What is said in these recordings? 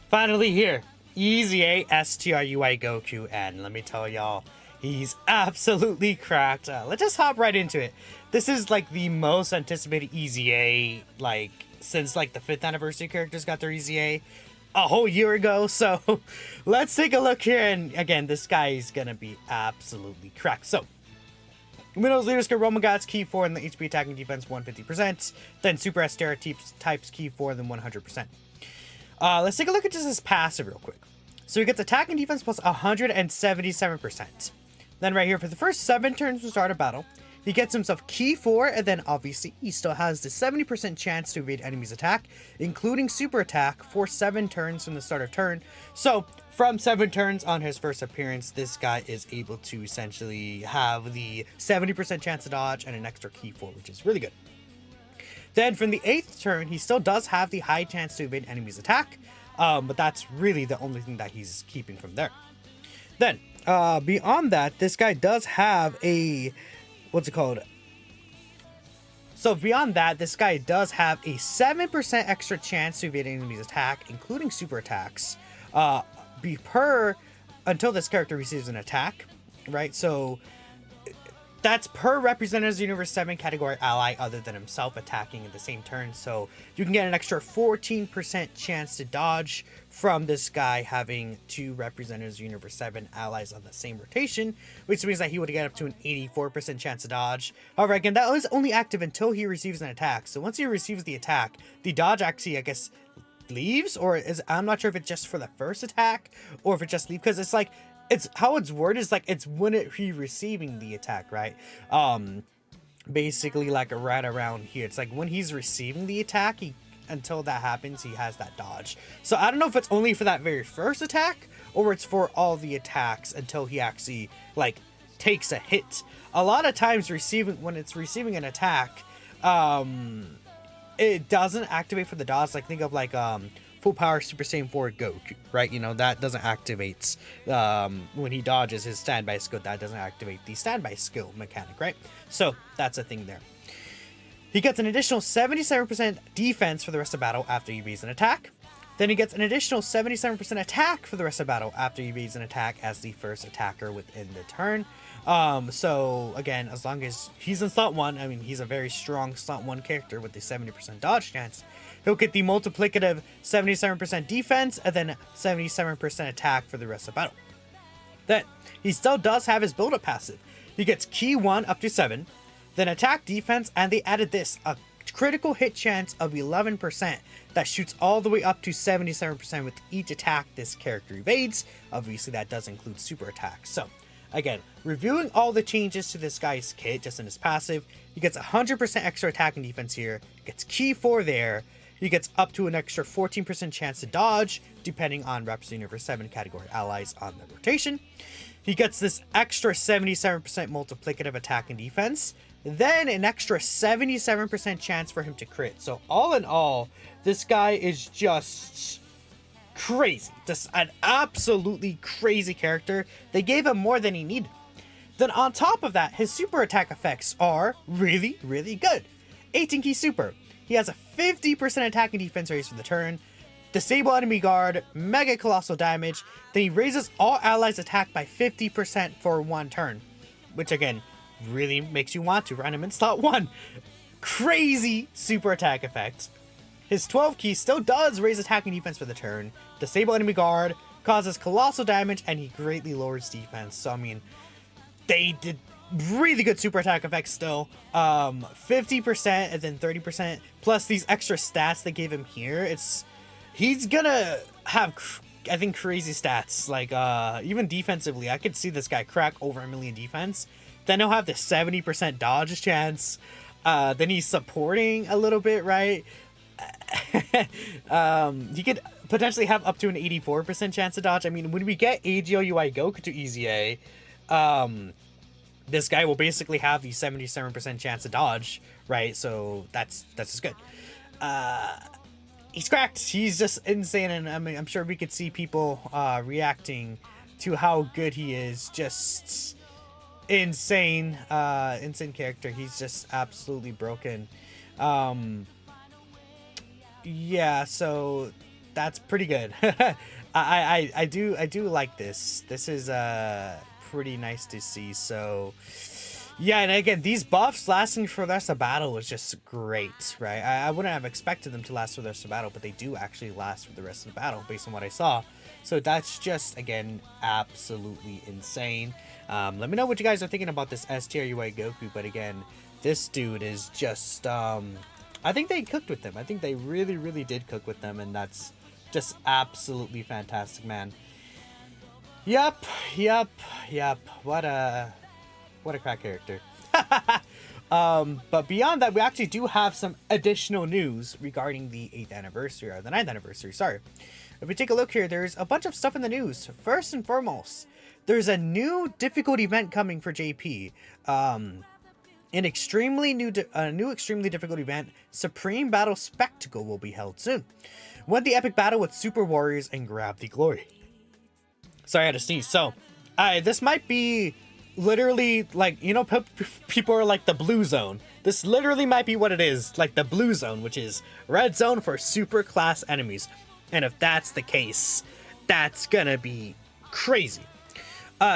Finally here, EZA STR UI Goku, and let me tell y'all, he's absolutely cracked. Let's just hop right into it. This is like the most anticipated EZA like since like the 5th anniversary characters got their EZA a whole year ago. So let's take a look here, and again, this guy is gonna be absolutely cracked. So Windows leaders get Roman Gods key 4 and the HP attacking defense 150%. Then Super STR types key 4 then 100%. Let's take a look at just his passive real quick. So he gets attack and defense plus 177%. Then right here for the first 7 turns to start a battle, he gets himself key 4, and then obviously he still has the 70% chance to evade enemies' attack, including super attack for 7 turns from the start of turn. So from 7 turns on his first appearance, this guy is able to essentially have the 70% chance to dodge and an extra key 4, which is really good. Then from the 8th turn, he still does have the high chance to evade enemies' attack, but that's really the only thing that he's keeping from there. Then, beyond that, this guy does have a, what's it called? So beyond that, this guy does have a 7% extra chance to evade enemies' attack, including super attacks, until this character receives an attack, right? So that's per Representatives Universe 7 category ally other than himself attacking in the same turn. So you can get an extra 14% chance to dodge from this guy having 2 Representatives Universe 7 allies on the same rotation, which means that he would get up to an 84% chance to dodge. However, again, that is only active until he receives an attack. So once he receives the attack, the dodge actually, I guess, leaves, or is, I'm not sure if it's just for the first attack or if it just leaves, because it's like, it's how it's worded is like it's when he receiving the attack, right? Basically like right around here. It's like when he's receiving the attack, until that happens, he has that dodge. So I don't know if it's only for that very first attack or it's for all the attacks until he actually like takes a hit. A lot of times when it's receiving an attack, it doesn't activate for the dodge. Like think of like Full Power Super Saiyan 4 Goku, right? You know, that doesn't activate when he dodges his standby skill. That doesn't activate the standby skill mechanic, right? So that's a thing there. He gets an additional 77% defense for the rest of battle after he evades an attack. Then he gets an additional 77% attack for the rest of battle after he evades an attack as the first attacker within the turn. So again, as long as he's in slot 1, I mean, he's a very strong slot 1 character with the 70% dodge chance. He'll get the multiplicative 77% defense and then 77% attack for the rest of battle. Then he still does have his build-up passive. He gets key 1 up to 7, then attack, defense, and they added this, a critical hit chance of 11% that shoots all the way up to 77% with each attack this character evades. Obviously that does include super attacks. So again, reviewing all the changes to this guy's kit just in his passive, he gets 100% extra attack and defense here, gets key 4 there, he gets up to an extra 14% chance to dodge depending on Reps Universe 7 category allies on the rotation. He gets this extra 77% multiplicative attack and defense, then an extra 77% chance for him to crit. So all in all, this guy is just crazy. Just an absolutely crazy character. They gave him more than he needed. Then on top of that, his super attack effects are really, really good. 18 key super. He has a 50% attack and defense raise for the turn. Disable enemy guard, mega colossal damage. Then he raises all allies attack by 50% for 1 turn. Which again, really makes you want to run him in slot 1. Crazy super attack effect. His 12 key still does raise attack and defense for the turn. Disable enemy guard, causes colossal damage, and he greatly lowers defense. So I mean, they did really good super attack effects still. 50% and then 30% plus these extra stats they gave him here. He's gonna have, I think, crazy stats. Like even defensively, I could see this guy crack over 1 million defense. Then he'll have the 70% dodge chance. Then he's supporting a little bit, right? He could potentially have up to an 84% chance to dodge. I mean, when we get STR UI Goku to EZA, this guy will basically have the 77% chance to dodge, right? So that's just good. He's cracked. He's just insane, and I mean, I'm sure we could see people reacting to how good he is. Just insane, insane character. He's just absolutely broken. Yeah, so that's pretty good. I do like this. This is pretty nice to see. So yeah, and again, these buffs lasting for the rest of the battle was just great, right? I wouldn't have expected them to last for the rest of the battle, but they do actually last for the rest of the battle based on what I saw. So that's just, again, absolutely insane. Let me know what you guys are thinking about this STR UI Goku, but again, this dude is just, I think they cooked with them. I think they really, really did cook with them, and that's just absolutely fantastic, man. Yep. What a crack character. But beyond that, we actually do have some additional news regarding the 8th anniversary, or the 9th anniversary, sorry. If we take a look here, there's a bunch of stuff in the news. First and foremost, there's a new difficult event coming for JP. An extremely new extremely difficult event, Supreme Battle Spectacle, will be held soon. Win the epic battle with Super Warriors and grab the glory. Sorry, I had to sneeze. So, this might be literally, like, you know, people are like the blue zone. This literally might be what it is, like the blue zone, which is red zone for super class enemies. And if that's the case, that's gonna be crazy.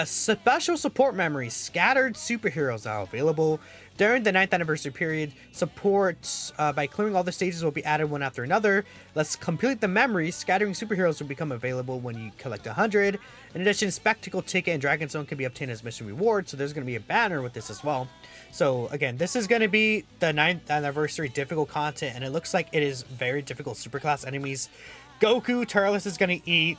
Special support memories, scattered superheroes are available during the 9th anniversary period. Support by clearing all the stages will be added one after another. Let's complete the memories. Scattering superheroes will become available when you collect 100. In addition, Spectacle Ticket and Dragon Zone can be obtained as mission reward, so there's going to be a banner with this as well. So again, this is going to be the 9th anniversary difficult content, and it looks like it is very difficult superclass enemies. Goku, Turles is going to eat.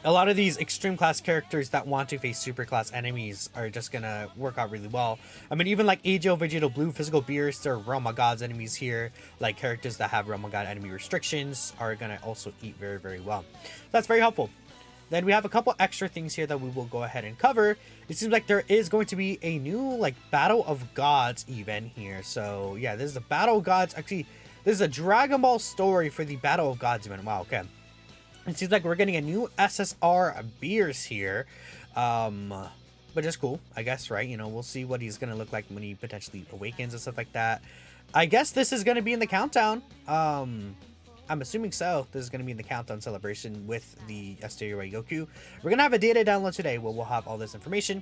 A lot of these extreme class characters that want to face super class enemies are just gonna work out really well. I mean, even like Ageo, Vegito Blue, Physical Beerus, there are Realm of Gods enemies here. Like characters that have Realm of God enemy restrictions are gonna also eat very, very well. That's very helpful. Then we have a couple extra things here that we will go ahead and cover. It seems like there is going to be a new like Battle of Gods event here. So yeah, this is the Battle of Gods. Actually, this is a Dragon Ball story for the Battle of Gods event. Wow, okay. It seems like we're getting a new SSR Beerus here. But just cool, I guess, right? You know, we'll see what he's going to look like when he potentially awakens and stuff like that. I guess this is going to be in the countdown. I'm assuming so. This is going to be in the countdown celebration with the STR UI Goku. We're going to have a data download today where we'll have all this information.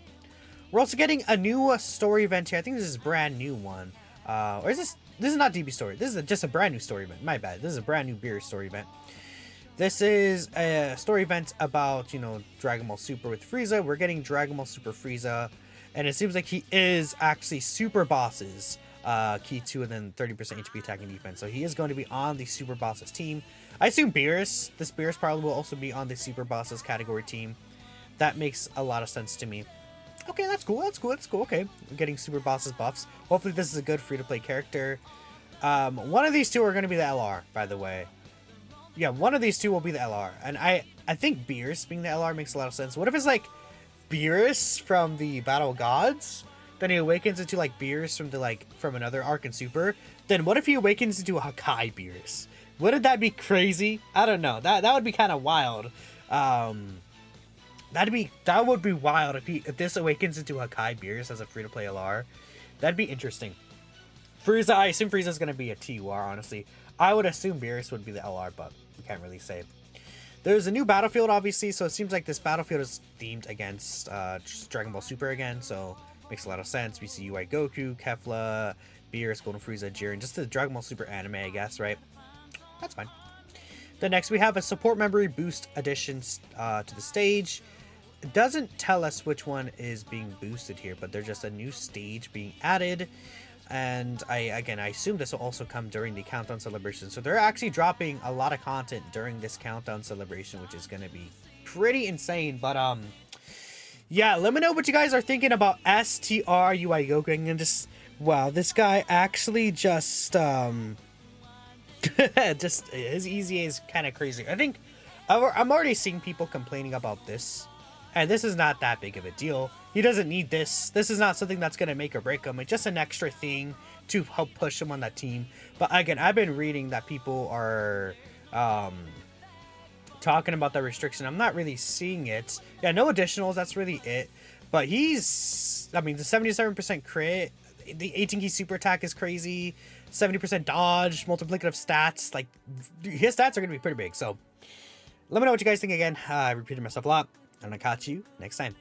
We're also getting a new story event here. I think this is a brand new one. Or is this... This is not DB story. This is just a brand new story event. My bad. This is a brand new Beerus story event. This is a story event about, you know, Dragon Ball Super with Frieza. We're getting Dragon Ball Super Frieza. And it seems like he is actually Super Bosses. Key 2 and then 30% HP attack and defense. So he is going to be on the Super Bosses team. I assume Beerus. This Beerus probably will also be on the Super Bosses category team. That makes a lot of sense to me. Okay, that's cool. That's cool. That's cool. Okay, we're getting Super Bosses buffs. Hopefully this is a good free-to-play character. One of these two are going to be the LR, by the way. Yeah, one of these two will be the LR. And I think Beerus being the LR makes a lot of sense. What if it's like Beerus from the Battle of Gods? Then he awakens into like Beerus from another arc in Super. Then what if he awakens into a Hakai Beerus? Wouldn't that be crazy? I don't know. That would be kind of wild. That would be wild if this awakens into Hakai Beerus as a free to play LR. That'd be interesting. Frieza, I assume Frieza's gonna be a TUR, honestly. I would assume Beerus would be the LR, but we can't really say. There's a new battlefield, obviously, so it seems like this battlefield is themed against Dragon Ball Super again, so makes a lot of sense. We see UI Goku, Kefla, Beerus, Golden Frieza, Jiren, just the Dragon Ball Super anime, I guess, right? That's fine. Then next we have a support memory boost additions to the stage. It doesn't tell us which one is being boosted here, but there's just a new stage being added. And I assume this will also come during the countdown celebration. So they're actually dropping a lot of content during this countdown celebration, which is going to be pretty insane. But yeah, let me know what you guys are thinking about STR UI Goku. And just, wow, this guy actually just just his EZA is kind of crazy. I think I'm already seeing people complaining about this, and this is not that big of a deal. He doesn't need this. This is not something that's going to make or break him. It's just an extra thing to help push him on that team. But again, I've been reading that people are talking about the restriction. I'm not really seeing it. Yeah, no additionals. That's really it. But he's, I mean, the 77% crit The 18 key super attack is crazy. 70% dodge, multiplicative stats. Like, his stats are going to be pretty big. So, let me know what you guys think again. I repeated myself a lot. I'm going to catch you next time.